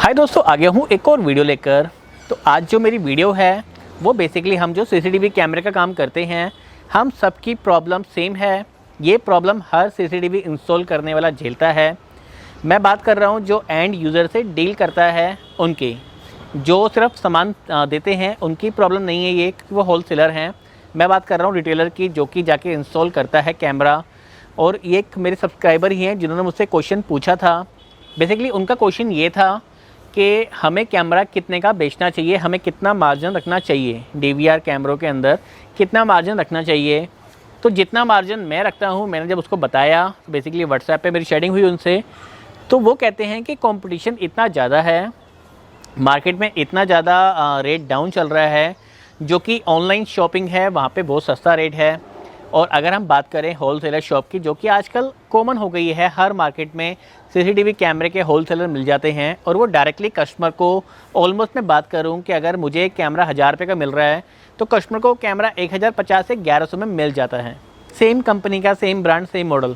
हाय दोस्तों, आ गया हूँ एक और वीडियो लेकर। तो आज जो मेरी वीडियो है वो बेसिकली हम जो सीसीटीवी कैमरे का काम करते हैं, हम सबकी प्रॉब्लम सेम है। ये प्रॉब्लम हर सीसीटीवी इंस्टॉल करने वाला झेलता है। मैं बात कर रहा हूँ जो एंड यूज़र से डील करता है उनकी, जो सिर्फ सामान देते हैं उनकी प्रॉब्लम नहीं है ये कि वो होलसेलर हैं। मैं बात कर रहा हूँ रिटेलर की, जो कि जाके इंस्टॉल करता है कैमरा। और ये एक मेरे सब्सक्राइबर ही हैं जिन्होंने मुझसे क्वेश्चन पूछा था। बेसिकली उनका क्वेश्चन ये था कि हमें कैमरा कितने का बेचना चाहिए, हमें कितना मार्जिन रखना चाहिए, डीवीआर कैमरों के अंदर कितना मार्जिन रखना चाहिए। तो जितना मार्जिन मैं रखता हूँ, मैंने जब उसको बताया, बेसिकली व्हाट्सएप पे मेरी शेयरिंग हुई उनसे, तो वो कहते हैं कि कंपटीशन इतना ज़्यादा है, मार्केट में इतना ज़्यादा रेट डाउन चल रहा है, जो कि ऑनलाइन शॉपिंग है वहाँ पे बहुत सस्ता रेट है। और अगर हम बात करें होलसेलर शॉप की, जो कि आजकल कॉमन हो गई है, हर मार्केट में सीसीटीवी कैमरे के होलसेलर मिल जाते हैं और वो डायरेक्टली कस्टमर को, ऑलमोस्ट मैं बात करूं कि अगर मुझे कैमरा 1000 रुपये का मिल रहा है तो कस्टमर को कैमरा 1050 से 1100 में मिल जाता है। सेम कंपनी का, सेम ब्रांड, सेम मॉडल,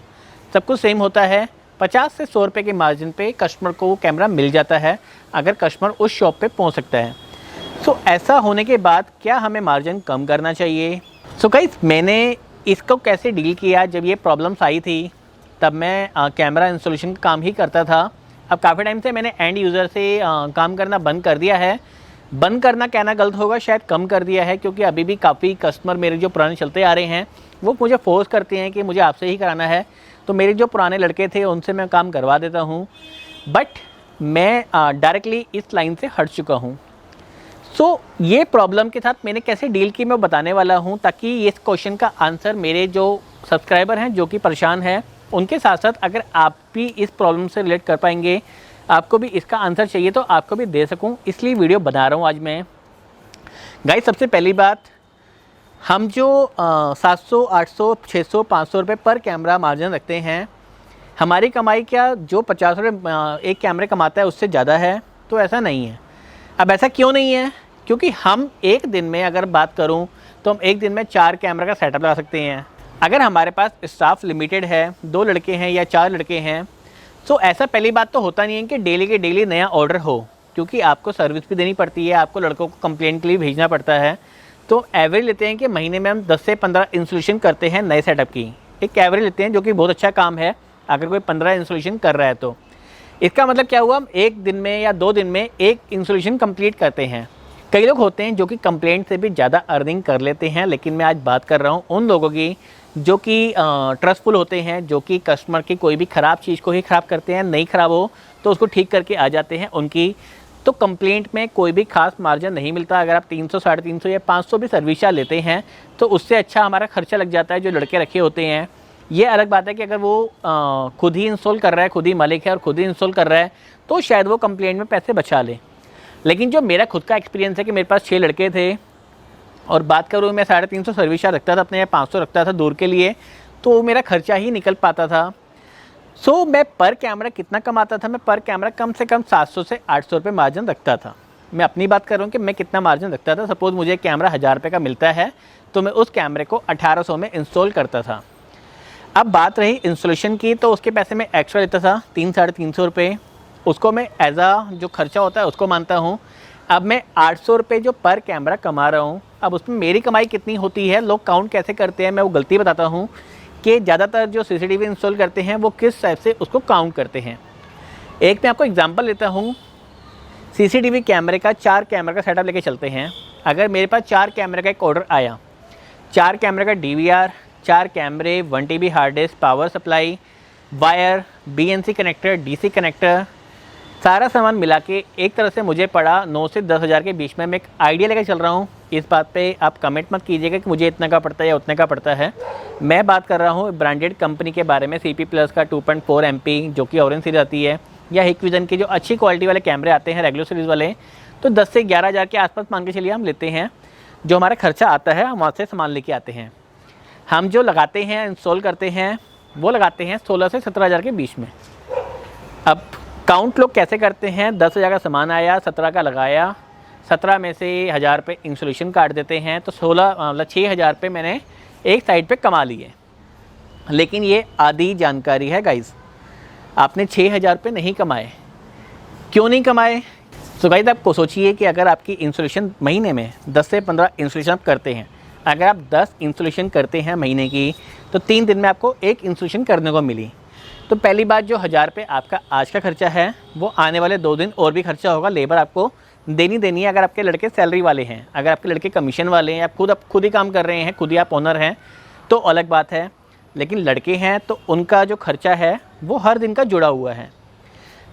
सब कुछ सेम होता है। 50 से 100 रुपये के मार्जिन पे कस्टमर को वो कैमरा मिल जाता है अगर कस्टमर उस शॉप पे पहुंच सकता है। सो ऐसा होने के बाद क्या हमें मार्जिन कम करना चाहिए? सो गाइस, मैंने इसको कैसे डील किया, जब ये प्रॉब्लम्स आई थी तब मैं कैमरा इंस्टॉलेशन का काम ही करता था। अब काफ़ी टाइम से मैंने एंड यूज़र से काम करना बंद कर दिया है। बंद करना कहना गलत होगा, शायद कम कर दिया है, क्योंकि अभी भी काफ़ी कस्टमर मेरे जो पुराने चलते आ रहे हैं वो मुझे फोर्स करते हैं कि मुझे आपसे ही कराना है। तो मेरे जो पुराने लड़के थे उनसे मैं काम करवा देता हूँ, बट मैं डायरेक्टली इस लाइन से हट चुका हूँ। सो ये प्रॉब्लम के साथ मैंने कैसे डील की मैं बताने वाला हूँ, ताकि इस क्वेश्चन का आंसर मेरे जो सब्सक्राइबर हैं जो कि परेशान हैं उनके साथ साथ अगर आप भी इस प्रॉब्लम से रिलेट कर पाएंगे, आपको भी इसका आंसर चाहिए तो आपको भी दे सकूं, इसलिए वीडियो बना रहा हूं आज मैं। गाइस, सबसे पहली बात, हम जो 700, 800, 600, 500 रुपये पर कैमरा मार्जिन रखते हैं, हमारी कमाई क्या जो 50 रुपये एक कैमरे कमाता है उससे ज़्यादा है? तो ऐसा नहीं है। अब ऐसा क्यों नहीं है? क्योंकि हम एक दिन में अगर बात करूं तो हम एक दिन में 4 कैमरा का सेटअप लगा सकते हैं। अगर हमारे पास स्टाफ लिमिटेड है, 2 लड़के हैं या 4 लड़के हैं, तो ऐसा पहली बात तो होता नहीं है कि डेली के डेली नया ऑर्डर हो, क्योंकि आपको सर्विस भी देनी पड़ती है, आपको लड़कों को कंप्लेंट के लिए भेजना पड़ता है। तो एवरेज लेते हैं कि महीने में हम 10 से 15 इंस्टॉलेशन करते हैं नए सेटअप की, एक एवरेज लेते हैं, जो कि बहुत अच्छा काम है अगर कोई 15 इंस्टॉलेशन कर रहा है तो। इसका मतलब क्या हुआ, हम एक दिन में या 2 दिन में एक इंस्टॉलेशन कंप्लीट करते हैं। कई लोग होते हैं जो कि कंप्लेंट से भी ज़्यादा अर्निंग कर लेते हैं, लेकिन मैं आज बात कर रहा हूँ उन लोगों की जो कि ट्रस्टफुल होते हैं, जो कि कस्टमर की कोई भी ख़राब चीज़ को ही ख़राब करते हैं, नहीं ख़राब हो तो उसको ठीक करके आ जाते हैं उनकी। तो कंप्लेंट में कोई भी खास मार्जिन नहीं मिलता। अगर आप 300, 350 या 500 भी सर्विस चार्ज लेते हैं तो उससे अच्छा हमारा खर्चा लग जाता है जो लड़के रखे होते हैं। ये अलग बात है कि अगर वो खुद ही इंस्टॉल कर रहा है, खुद ही मालिक है और खुद ही इंस्टॉल कर रहा है, तो शायद वो कंप्लेंट में पैसे बचा ले। लेकिन जो मेरा खुद का एक्सपीरियंस है कि मेरे पास 6 लड़के थे और बात करूँ मैं 350 सर्विस चार्ज रखता था अपने, या 500 रखता था दूर के लिए, तो मेरा खर्चा ही निकल पाता था। सो मैं पर कैमरा कितना कमाता था? मैं पर कैमरा कम से कम 700 से 800 रुपये मार्जिन रखता था। मैं अपनी बात कर रहा हूँ कि मैं कितना मार्जिन रखता था। सपोज़ मुझे कैमरा 1000 रुपये का मिलता है तो मैं उस कैमरे को 1800 में इंस्टॉल करता था। अब बात रही इंस्टॉलेशन की, तो उसके पैसे मैं एक्स्ट्रा लेता था 300-350 रुपये, उसको मैं एज जो खर्चा होता है उसको मानता हूँ। अब मैं 800 रुपये जो पर कैमरा कमा रहा हूँ, अब उसमें मेरी कमाई कितनी होती है, लोग काउंट कैसे करते हैं, मैं वो गलती बताता हूँ कि ज़्यादातर जो सीसीटीवी इंस्टॉल करते हैं वो किस टाइप से उसको काउंट करते हैं। एक मैं आपको एग्जांपल लेता हूँ। सीसीटीवी कैमरे का 4 कैमरा का सेटअप लेके चलते हैं। अगर मेरे पास 4 कैमरे का एक ऑर्डर आया, 4 कैमरे का डीवीआर, 4 कैमरे, 1 TB hard disk, power supply, wire, BNC connector, DC connector, सारा सामान मिला के एक तरह से मुझे पड़ा 9 से 10 हज़ार के बीच में। मैं एक आइडिया लेकर चल रहा हूँ, इस बात पे आप कमेंट मत कीजिएगा कि मुझे इतना का पड़ता है या उतने का पड़ता है। मैं बात कर रहा हूँ ब्रांडेड कंपनी के बारे में, CP प्लस का 2.4 MP जो कि ऑरेंज सीरीज आती है, या हिकविजन के जो अच्छी क्वालिटी वाले कैमरे आते हैं रेगुलर सीरीज़ वाले, तो 10 से 11 हज़ार के आसपास मान के चलिए हम लेते हैं। जो हमारा खर्चा आता है हम वहाँ से सामान लेके आते हैं। हम जो लगाते हैं, इंस्टॉल करते हैं, वो लगाते हैं 16 से 17 हज़ार के बीच में। अब काउंट लोग कैसे करते हैं, 10 हज़ार का सामान आया, 17 का लगाया, 17 में से 1000 रुपये इंस्टॉलेशन काट देते हैं, तो 6,000 रुपये मैंने एक साइड पे कमा लिए। लेकिन ये आधी जानकारी है गाइस, आपने 6,000 रुपये नहीं कमाए। क्यों नहीं कमाए? सो गाइस आपको सोचिए कि अगर आपकी इंस्टॉलेशन महीने में 10 से 15 इंस्टॉलेशन आप करते हैं, अगर आप 10 इंस्टॉलेशन करते हैं महीने की, तो 3 दिन में आपको एक इंस्टॉलेशन करने को मिली। तो पहली बात, जो 1000 रुपये आपका आज का खर्चा है, वो आने वाले 2 दिन और भी खर्चा होगा। लेबर आपको देनी है। अगर आपके लड़के सैलरी वाले हैं, अगर आपके लड़के कमीशन वाले हैं, आप खुद ही काम कर रहे हैं, खुद ही आप ओनर हैं, तो अलग बात है। लेकिन लड़के हैं तो उनका जो खर्चा है वो हर दिन का जुड़ा हुआ है।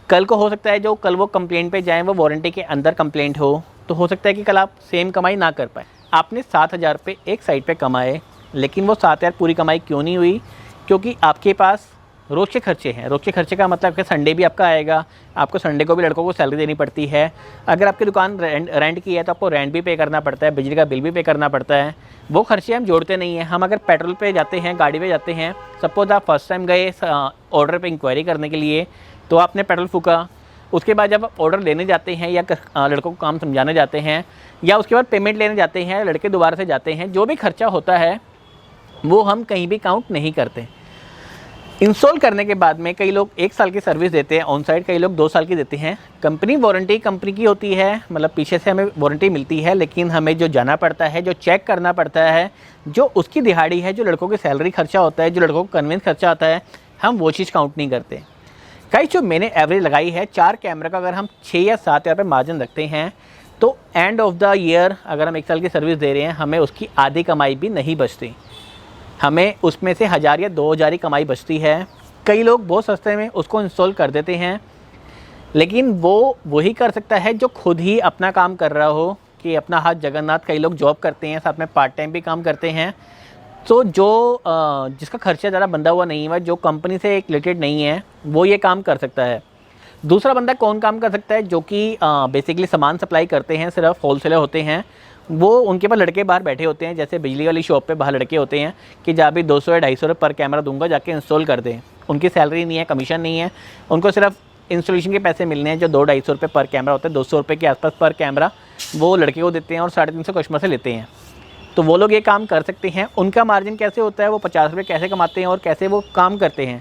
कल को हो सकता है जो कल वो कंप्लेंट पे जाएँ, वो वारंटी के अंदर कंप्लेंट हो तो सकता है कि कल आप सेम कमाई ना कर पाए। आपने 7000 रुपये एक साइड पे कमाए, लेकिन वो 7000 पूरी कमाई क्यों नहीं हुई? क्योंकि आपके पास रोज़ के खर्चे हैं। रोज़ के खर्चे का मतलब कि संडे भी आपका आएगा, आपको संडे को भी लड़कों को सैलरी देनी पड़ती है। अगर आपकी दुकान रेंट की है तो आपको रेंट भी पे करना पड़ता है, बिजली का बिल भी पे करना पड़ता है। वो खर्चे हम जोड़ते नहीं हैं। हम अगर पेट्रोल पे जाते हैं, गाड़ी पे जाते हैं, सपोज़ आप फर्स्ट टाइम गए ऑर्डर पे इंक्वायरी करने के लिए, तो आपने पेट्रोल फूका। उसके बाद जब आप ऑर्डर लेने जाते हैं या लड़कों को काम समझाने जाते हैं, या उसके बाद पेमेंट लेने जाते हैं, लड़के दोबारा से जाते हैं, जो भी खर्चा होता है वो हम कहीं भी काउंट नहीं करते। इंस्टॉल करने के बाद में कई लोग 1 साल की सर्विस देते हैं ऑन साइड, कई लोग 2 साल की देते हैं। कंपनी वारंटी कंपनी की होती है, मतलब पीछे से हमें वारंटी मिलती है, लेकिन हमें जो जाना पड़ता है, जो चेक करना पड़ता है, जो उसकी दिहाड़ी है, जो लड़कों की सैलरी खर्चा होता है, जो लड़कों को कन्वेंस खर्चा आता है, हम वो चीज़ काउंट नहीं करते। कई जो मैंने एवरेज लगाई है 4 कैमरा का, अगर हम 6 या 7 हज़ार रुपये मार्जिन रखते हैं, तो एंड ऑफ द ईयर अगर हम 1 साल की सर्विस दे रहे हैं, हमें उसकी आधी कमाई भी नहीं बचती। हमें उसमें से 1000 या 2000 ही कमाई बचती है। कई लोग बहुत सस्ते में उसको इंस्टॉल कर देते हैं, लेकिन वो वही कर सकता है जो खुद ही अपना काम कर रहा हो, कि अपना हाथ जगन्नाथ। कई लोग जॉब करते हैं, साथ में पार्ट टाइम भी काम करते हैं, तो जो जिसका खर्चा ज़्यादा बंधा हुआ नहीं है, जो कंपनी से रिलेटेड नहीं है, वो ये काम कर सकता है। दूसरा बंदा कौन काम कर सकता है? जो कि बेसिकली सामान सप्लाई करते हैं, सिर्फ होलसेलर होते हैं। वो उनके पास लड़के बाहर बैठे होते हैं, जैसे बिजली वाली शॉप पे बाहर लड़के होते हैं कि जहाँ भी 200 या 250 रुपये पर कैमरा दूंगा, जाके इंस्टॉल कर दें। उनकी सैलरी नहीं है, कमीशन नहीं है, उनको सिर्फ इंस्टॉलेशन के पैसे मिलने हैं। जो 200-250 रुपये पर कैमरा होता है, 200 रुपये के आसपास पर कैमरा, वो लड़के को देते हैं और 350 कस्टमर से लेते हैं। तो वो लोग ये काम कर सकते हैं। उनका मार्जिन कैसे होता है, वो 50 रुपये कैसे कमाते हैं और कैसे वो काम करते हैं?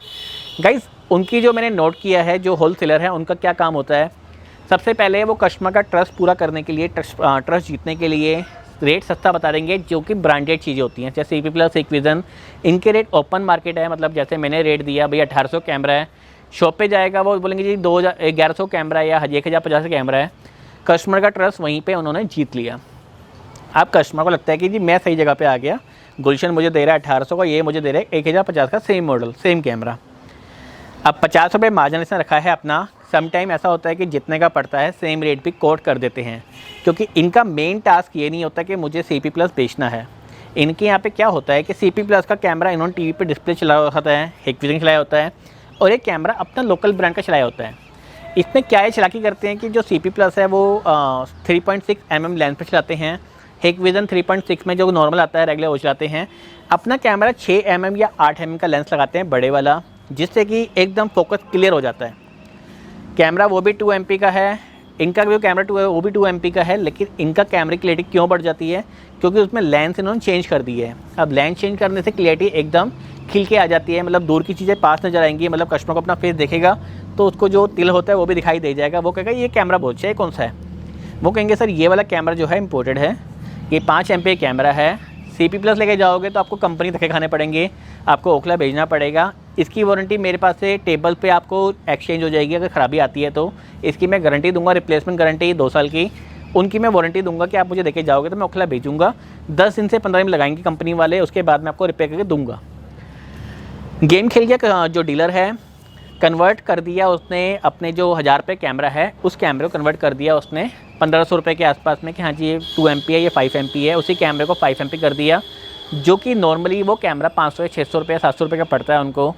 गाइस, उनकी जो मैंने नोट किया है, जो होलसेलर है, उनका क्या काम होता है? सबसे पहले वो कस्टमर का ट्रस्ट पूरा करने के लिए, ट्रस्ट जीतने के लिए रेट सस्ता बता देंगे, जो कि ब्रांडेड चीज़ें होती हैं, जैसे CP प्लस, हिकविज़न। इनके रेट ओपन मार्केट है, मतलब जैसे मैंने रेट दिया भाई 1800 कैमरा है, शॉप पे जाएगा वो बोलेंगे जी 1100 कैमरा है या 1050 कैमरा है। कस्टमर का ट्रस्ट वहीं पे उन्होंने जीत लिया। अब कस्टमर को लगता है कि जी मैं सही जगह पे आ गया, गुलशन मुझे दे रहा है 1800 का, ये मुझे दे रहा है 1050 का, सेम मॉडल सेम कैमरा। अब 50 रुपये मार्जिन इसने रखा है अपना। सम टाइम ऐसा होता है कि जितने का पड़ता है सेम रेट भी कोट कर देते हैं, क्योंकि इनका मेन टास्क ये नहीं होता कि मुझे CP प्लस बेचना है। इनके यहाँ पे क्या होता है कि CP प्लस का कैमरा इन्होंने टीवी पे डिस्प्ले चलाया होता है, हिकविज़न चलाया होता है, और एक कैमरा अपना लोकल ब्रांड का चलाया होता है। इसमें क्या है, चलाकी करते हैं कि जो CP प्लस है वो 3.6 mm लेंस पर चलाते हैं, हिकविज़न 3.6 में जो नॉर्मल आता है रेगुलर वो चलाते हैं। अपना कैमरा 6 mm या 8 mm का लेंस लगाते हैं, बड़े वाला, जिससे कि एकदम फोकस क्लियर हो जाता है। कैमरा वो भी 2 MP का है, इनका जो कैमरा 2 है वो भी 2 MP का है, लेकिन इनका कैमरे की क्लियरिटी क्यों बढ़ जाती है? क्योंकि उसमें लेंस इन्होंने चेंज कर दी है। अब लेंस चेंज करने से क्लियरिटी एकदम खिल के आ जाती है, मतलब दूर की चीज़ें पास नजर आएंगी। मतलब कस्टमर को अपना फेस देखेगा तो उसको जो तिल होता है वो भी दिखाई दे जाएगा। वो कहेगा ये कैमरा बहुत अच्छा है, कौन सा है? वो कहेंगे सर ये वाला कैमरा जो है इम्पोर्टेड है, ये 5 MP कैमरा है। CP प्लस लेके जाओगे तो आपको कंपनी धक्के खाने पड़ेंगे, आपको ओखला भेजना पड़ेगा। इसकी वारंटी मेरे पास से टेबल पे आपको एक्सचेंज हो जाएगी अगर ख़राबी आती है तो। इसकी मैं गारंटी दूंगा, रिप्लेसमेंट गारंटी 2 साल की। उनकी मैं वारंटी दूंगा कि आप मुझे देके जाओगे तो मैं ओखला भेजूँगा, 10 दिन से 15 दिन लगाएंगे कंपनी वाले, उसके बाद मैं आपको रिपेयर करके दूँगा। गेम खेल गया जो डीलर है, कन्वर्ट कर दिया उसने अपने जो 1000 रुपये कैमरा है, उस कैमरे को कन्वर्ट कर दिया उसने 1500 रुपये के आसपास में, कि हाँ जी ये 2 MP है, ये 5 MP है। उसी कैमरे को 5 MP कर दिया, जो कि नॉर्मली वो कैमरा 500 या 600 रुपये 700 रुपये का पड़ता है उनको।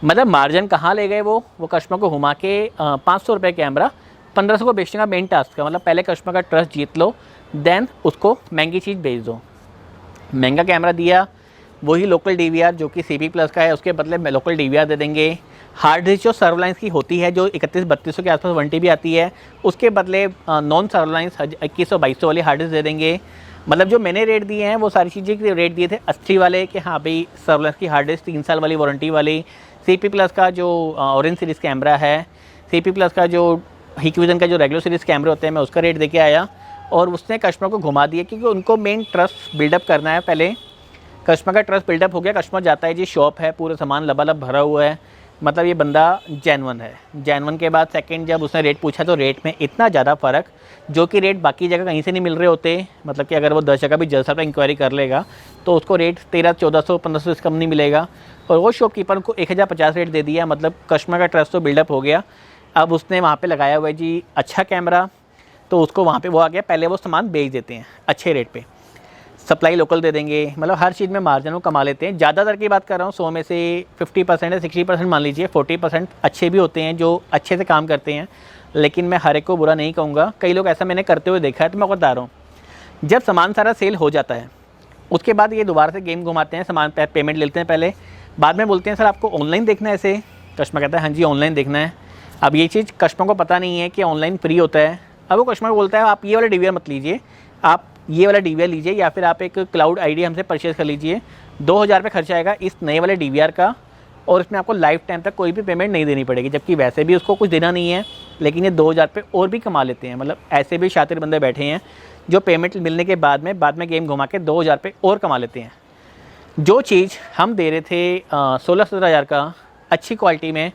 मतलब मार्जिन कहाँ ले गए वो कस्टमर को घुमा के 500 रुपये कैमरा 1500 को बेचने का मेन टास्क है। मतलब पहले कस्टमर का ट्रस्ट जीत लो, देन उसको महंगी चीज़ बेच दो। महंगा कैमरा दिया, वही लोकल DVR जो कि CP प्लस का है, उसके बदले में लोकल DVR दे देंगे। हार्ड डिस्क जो सर्वलाइंस की होती है, जो 31-3200 के आसपास 1 TB आती है, उसके बदले नॉन सर्वलाइंस 2100-2200 वाली हार्ड डिस्क दे देंगे। मतलब जो मैंने रेट दिए हैं वो सारी चीज़ें के रेट दिए थे अस्सी वाले, कि हाँ भाई सर्वलाइंस की हार्ड डिस्क 3 साल वाली वारंटी वाली, CP प्लस का जो ऑरेंज सीरीज़ कैमरा है, CP प्लस का जो Hikvision का जो रेगुलर सीरीज़ कैमरे होते हैं मैं उसका रेट दे के आया, और उसने कस्टमर को घुमा दिया, क्योंकि उनको मेन ट्रस्ट बिल्डअप करना है। पहले कस्टमर का ट्रस्ट बिल्डअप हो गया, कस्टमर जाता है जी शॉप है, पूरा सामान लबालब भरा हुआ है, मतलब ये बंदा जेन्युइन है। जेन्युइन के बाद सेकंड जब उसने रेट पूछा तो रेट में इतना ज़्यादा फ़र्क, जो कि रेट बाकी जगह कहीं से नहीं मिल रहे होते, मतलब कि अगर वो 10 जगह भी जल्द से इंक्वायरी कर लेगा तो उसको रेट 1300-1400-1500 से कम नहीं मिलेगा, और वो शॉपकीपर को 1050 रेट दे दिया। मतलब कस्टमर का ट्रस्ट तो बिल्डअप हो गया। अब उसने वहाँ पर लगाया हुआ है जी अच्छा कैमरा, तो उसको वहाँ पर वो आ गया। पहले वो सामान बेच देते हैं अच्छे रेट पर, सप्लाई लोकल दे देंगे, मतलब हर चीज़ में मार्जिन वो कमा लेते हैं। ज़्यादातर की बात कर रहा हूँ, 100 में से 50% या 60% मान लीजिए, 40% अच्छे भी होते हैं जो अच्छे से काम करते हैं, लेकिन मैं हर एक को बुरा नहीं कहूँगा। कई लोग ऐसा मैंने करते हुए देखा है, तो मैं बता रहा हूँ। जब सामान सारा सेल हो जाता है उसके बाद ये दोबारा से गेम घुमाते हैं, सामान पेमेंट लेते हैं पहले, बाद में बोलते हैं सर आपको ऑनलाइन देखना है ऐसे। कस्टमर कहता है हाँ जी ऑनलाइन देखना है। अब ये चीज़ कस्टमर को पता नहीं है कि ऑनलाइन फ्री होता है। अब वो कस्टमर बोलता है आप ये वाला DVR मत लीजिए, आप ये वाला DVR लीजिए, या फिर आप एक क्लाउड ID हमसे परचेज़ कर लीजिए। 2000 रुपये खर्चा आएगा इस नए वाले DVR का, और इसमें आपको लाइफ टाइम तक कोई भी पेमेंट नहीं देनी पड़ेगी, जबकि वैसे भी उसको कुछ देना नहीं है, लेकिन ये 2000 रुपये और भी कमा लेते हैं। मतलब ऐसे भी शातिर बंदे बैठे हैं जो पेमेंट मिलने के बाद में गेम घुमा के 2000 रुपये और कमा लेते हैं। जो चीज़ हम दे रहे थे 16-17 हज़ार का अच्छी क्वालिटी में,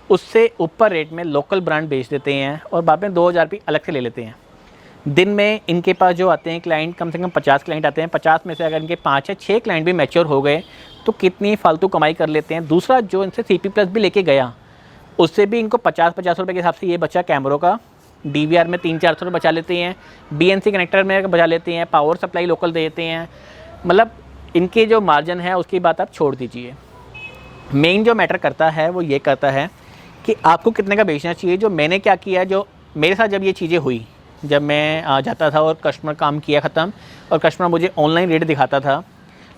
उससे ऊपर रेट में लोकल ब्रांड बेच देते हैं, और बाद में 2000 रुपये अलग से ले लेते हैं। दिन में इनके पास जो आते हैं क्लाइंट, कम से कम 50 क्लाइंट आते हैं। 50 में से अगर इनके 5 या 6 क्लाइंट भी मैच्योर हो गए तो कितनी फालतू कमाई कर लेते हैं। दूसरा, जो इनसे CP+ भी लेके गया, उससे भी इनको 50-50 रुपये के हिसाब से ये बचा कैमरों का। DVR में 300-400 रुपये बचा लेते हैं, BNC कनेक्टर में बचा लेते हैं, पावर सप्लाई लोकल दे देते हैं। मतलब इनके जो मार्जिन है उसकी बात आप छोड़ दीजिए। मेन जो मैटर करता है वो ये करता है कि आपको कितने का बेचना चाहिए। जो मैंने क्या किया, जो मेरे साथ जब ये चीज़ें हुई, जब मैं जाता था और कस्टमर काम किया ख़त्म और कस्टमर मुझे ऑनलाइन रेट दिखाता था,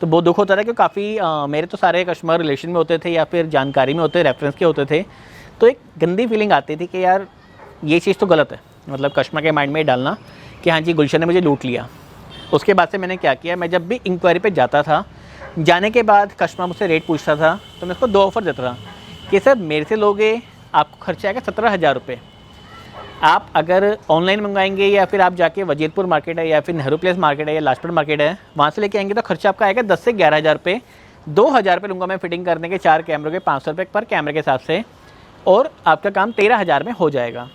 तो बहुत दुख होता था, क्योंकि काफ़ी मेरे तो सारे कस्टमर रिलेशन में होते थे या फिर जानकारी में होते, रेफरेंस के होते थे। तो एक गंदी फीलिंग आती थी कि यार ये चीज़ तो गलत है, मतलब कस्टमर के माइंड में डालना कि हाँ जी गुलशन ने मुझे लूट लिया। उसके बाद से मैंने क्या किया, मैं जब भी इंक्वायरी पे जाता था, जाने के बाद कस्टमर मुझसे रेट पूछता था तो मैं उसको 2 ऑफ़र देता था कि सर मेरे से लोगे आपको खर्चा आएगा 17,000 रुपये। आप अगर ऑनलाइन मंगाएंगे या फिर आप जाके वजीरपुर मार्केट है या फिर नेहरू प्लेस मार्केट है या लाजपत मार्केट है, वहाँ से लेके आएंगे तो खर्चा आपका आएगा 10 से 11,000 रुपये। 2,000 रुपये लूँगा मैं फिटिंग करने के, 4 कैमरों के 500 रुपये पर कैमरे के हिसाब से, और आपका काम 13,000 में हो जाएगा।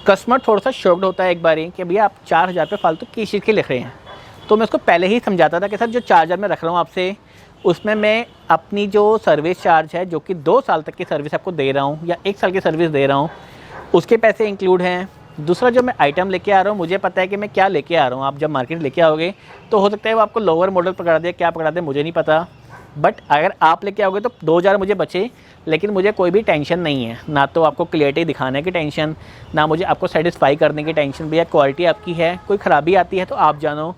कस्टमर थोड़ा सा शॉक्ड होता है एक बारी कि भैया आप 4,000 रुपये फालतू किस चीज़ के लिख रहे हैं। तो मैं उसको पहले ही समझाता था कि सर जो चार्जर मैं रख रहा हूँ आपसे, उसमें मैं अपनी जो सर्विस चार्ज है, जो कि 2 साल तक की सर्विस आपको दे रहा हूँ या 1 साल की सर्विस दे रहा हूँ, उसके पैसे इंक्लूड हैं। दूसरा, जो मैं आइटम लेके आ रहा हूँ, मुझे पता है कि मैं क्या लेके आ रहा हूँ। आप जब मार्केट लेके आओगे तो हो सकता है वो आपको लोअर मॉडल पकड़ा दे, क्या पकड़ा दे मुझे नहीं पता, बट अगर आप लेके आओगे तो 2,000 मुझे बचे, लेकिन मुझे कोई भी टेंशन नहीं है। ना तो आपको क्लियरिटी दिखाने की टेंशन, ना मुझे आपको सेटिस्फाई करने की टेंशन। भैया क्वालिटी आपकी है, कोई ख़राबी आती है तो आप जानो,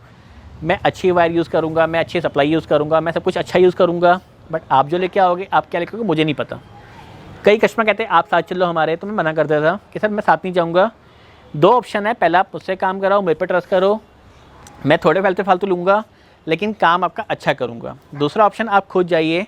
मैं अच्छी वायर यूज़ करूँगा, मैं अच्छी सप्लाई यूज़ करूँगा, मैं सब कुछ अच्छा यूज़ करूँगा, बट आप जो लेके आओगे आप क्या लेके आओगे मुझे नहीं पता। कई कस्टमर कहते हैं आप साथ चलो हमारे, तो मैं मना कर देता था कि सर मैं साथ नहीं जाऊँगा। 2 ऑप्शन है, पहला आप मुझसे काम कराओ, मेरे पे ट्रस्ट करो, मैं थोड़े फालतू लूँगा लेकिन काम आपका अच्छा करूँगा। दूसरा ऑप्शन आप खुद जाइए।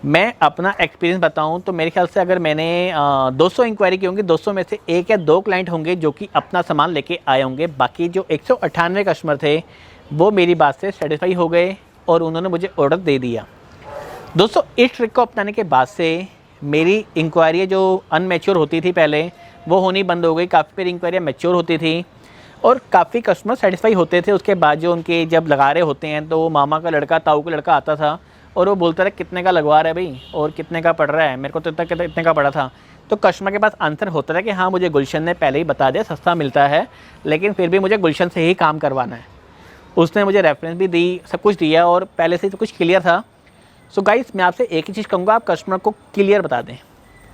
मैं अपना एक्सपीरियंस बताऊँ तो मेरे ख्याल से अगर मैंने 200 इंक्वायरी की होंगी, 200 में से 1 या 2 क्लाइंट होंगे जो कि अपना सामान लेके आए होंगे। बाकी जो 198 कस्टमर थे वो मेरी बात से सेटिस्फाई हो गए और उन्होंने मुझे ऑर्डर दे दिया। दोस्तों, इस ट्रिक को अपनाने के बाद से मेरी इंक्वायरी जो अनमेच्योर होती थी पहले, वो होनी बंद हो गई। काफ़ी मेरी इंक्वायरी मैच्योर होती थी और काफ़ी कस्टमर सेटिस्फाई होते थे। उसके बाद जो उनके जब लगा रहे होते हैं तो मामा का लड़का, ताऊ का लड़का आता था और वो बोलता था कितने का लगवा रहा है भाई और कितने का पड़ रहा है, मेरे को तो इतने का पड़ा था। तो कस्टमर के पास आंसर होता था कि हाँ मुझे गुलशन ने पहले ही बता दिया सस्ता मिलता है, लेकिन फिर भी मुझे गुलशन से ही काम करवाना है। उसने मुझे रेफरेंस भी दी, सब कुछ दिया और पहले से तो कुछ क्लियर था। सो गाइस, मैं आपसे एक ही चीज़ कहूँगा, आप कस्टमर को क्लियर बता दें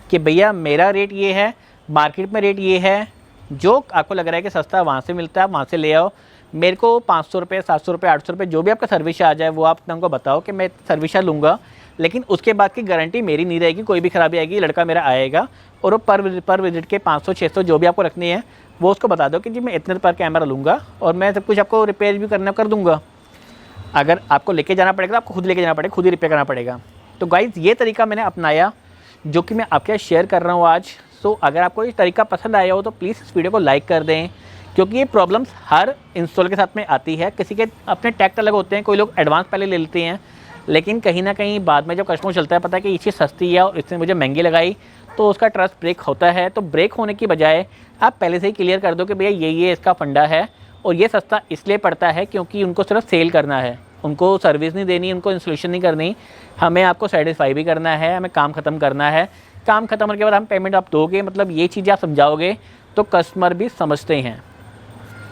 कि भैया मेरा रेट ये है, मार्केट में रेट ये है, जो आपको लग रहा है कि सस्ता वहाँ से मिलता है आप वहाँ से ले आओ। मेरे को 500 रुपये, 700 रुपये, 800 रुपये जो भी आपका सर्विस चार्ज है वो आप उनको बताओ कि मैं सर्विस चार्ज लूँगा, लेकिन उसके बाद की गारंटी मेरी नहीं रहेगी। कोई भी खराबी आएगी लड़का मेरा आएगा और वो पर विजिट के 500-600 जो भी आपको रखनी है वो उसको बता दो कि जी मैं इतने पर कैमरा लूँगा और मैं सब कुछ आपको रिपेयर भी करना कर दूँगा। अगर आपको लेके जाना पड़ेगा आपको खुद लेके जाना पड़ेगा, खुद ही रिपेयर करना पड़ेगा। तो गाइज़, ये तरीका मैंने अपनाया जो कि मैं आपके साथ शेयर कर रहा हूँ आज। सो अगर आपको ये तरीका पसंद आया हो तो प्लीज़ इस वीडियो को लाइक कर दें, क्योंकि ये प्रॉब्लम्स हर इंस्टॉल के साथ में आती है। किसी के अपने टैक्ट अलग होते हैं, कोई लोग एडवांस पहले ले लेते हैं, लेकिन कहीं ना कहीं बाद में जब कस्टमर चलता है पता है कि ये चीज़ सस्ती है और इसने मुझे महंगी लगाई, तो उसका ट्रस्ट ब्रेक होता है। तो ब्रेक होने की बजाय आप पहले से ही क्लियर कर दो कि भैया ये इसका फंडा है, और ये सस्ता इसलिए पड़ता है क्योंकि उनको सिर्फ सेल करना है, उनको सर्विस नहीं देनी, उनको इंस्टॉलेशन नहीं करनी, हमें आपको सेटिस्फाई भी करना है, हमें काम ख़त्म करना है। काम ख़त्म होने के बाद हम पेमेंट आप दोगे, मतलब ये चीज़ें आप समझाओगे तो कस्टमर भी समझते हैं।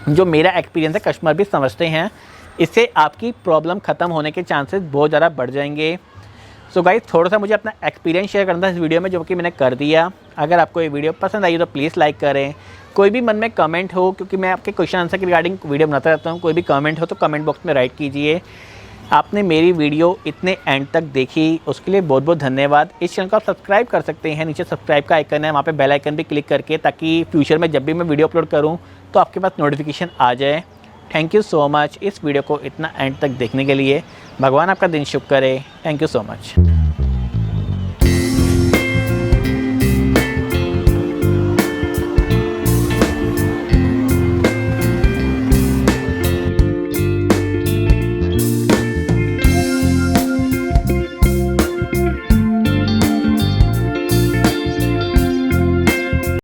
जो मेरा एक्सपीरियंस है, कस्टमर भी समझते हैं। इससे आपकी प्रॉब्लम ख़त्म होने के चांसेस बहुत ज़्यादा बढ़ जाएंगे। सो गाइस, थोड़ा सा मुझे अपना एक्सपीरियंस शेयर करना था इस वीडियो में, जो कि मैंने कर दिया। अगर आपको ये वीडियो पसंद आई तो प्लीज़ लाइक करें। कोई भी मन में कमेंट हो, क्योंकि मैं आपके क्वेश्चन आंसर के रिगार्डिंग वीडियो बनाता रहता हूँ, कोई भी कमेंट हो तो कमेंट बॉक्स में राइट कीजिए। आपने मेरी वीडियो इतने एंड तक देखी उसके लिए बहुत बहुत धन्यवाद। इस चैनल को आप सब्सक्राइब कर सकते हैं, नीचे सब्सक्राइब का आइकन है, वहाँ पे बेल आइकन भी क्लिक करके, ताकि फ्यूचर में जब भी मैं वीडियो अपलोड करूँ तो आपके पास नोटिफिकेशन आ जाए। थैंक यू सो मच इस वीडियो को इतना एंड तक देखने के लिए। भगवान आपका दिन शुभ करे। Thank you so much.